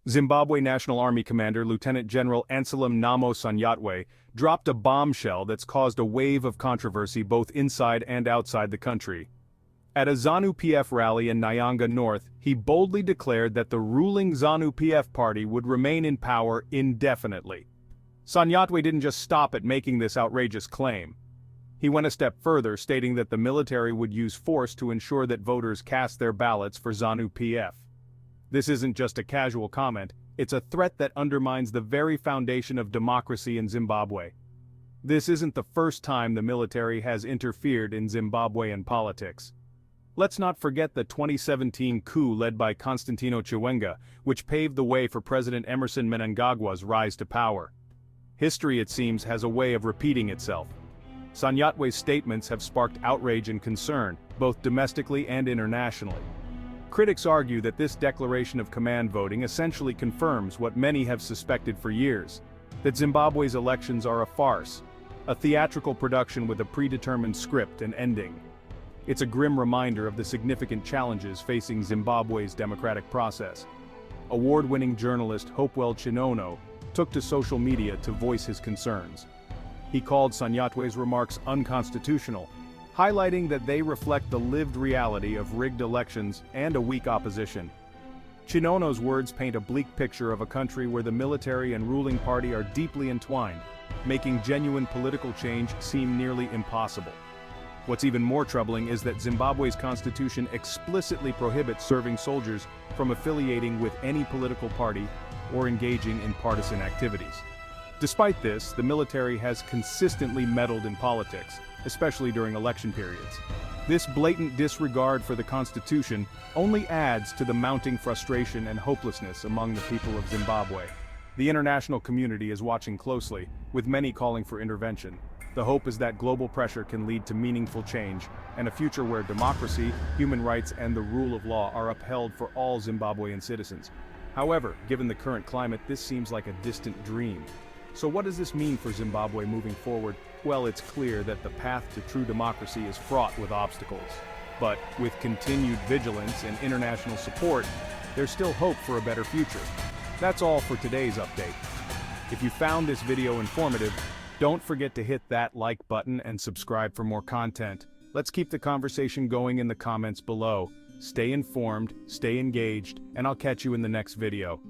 Zimbabwe National Army Commander Lieutenant General Anselm Namo Sanyatwe dropped a bombshell that's caused a wave of controversy both inside and outside the country. At a ZANU-PF rally in Nyanga North, he boldly declared that the ruling ZANU-PF party would remain in power indefinitely. Sanyatwe didn't just stop at making this outrageous claim. He went a step further, stating that the military would use force to ensure that voters cast their ballots for ZANU-PF. This isn't just a casual comment, it's a threat that undermines the very foundation of democracy in Zimbabwe. This isn't the first time the military has interfered in Zimbabwean politics. Let's not forget the 2017 coup led by Constantino Chiwenga, which paved the way for President Emerson Mnangagwa's rise to power. History, it seems, has a way of repeating itself. Sanyatwe's statements have sparked outrage and concern, both domestically and internationally. Critics argue that this declaration of command voting essentially confirms what many have suspected for years, that Zimbabwe's elections are a farce, a theatrical production with a predetermined script and ending. It's a grim reminder of the significant challenges facing Zimbabwe's democratic process. Award-winning journalist Hopewell Chinono took to social media to voice his concerns. He called Sanyatwe's remarks unconstitutional, highlighting that they reflect the lived reality of rigged elections and a weak opposition. Chinono's words paint a bleak picture of a country where the military and ruling party are deeply entwined, making genuine political change seem nearly impossible. What's even more troubling is that Zimbabwe's constitution explicitly prohibits serving soldiers from affiliating with any political party or engaging in partisan activities. Despite this, the military has consistently meddled in politics, especially during election periods. This blatant disregard for the Constitution only adds to the mounting frustration and hopelessness among the people of Zimbabwe. The international community is watching closely, with many calling for intervention. The hope is that global pressure can lead to meaningful change, and a future where democracy, human rights, and the rule of law are upheld for all Zimbabwean citizens. However, given the current climate, this seems like a distant dream. So what does this mean for Zimbabwe moving forward? Well, it's clear that the path to true democracy is fraught with obstacles. But with continued vigilance and international support, there's still hope for a better future. That's all for today's update. If you found this video informative, don't forget to hit that like button and subscribe for more content. Let's keep the conversation going in the comments below. Stay informed, stay engaged, and I'll catch you in the next video.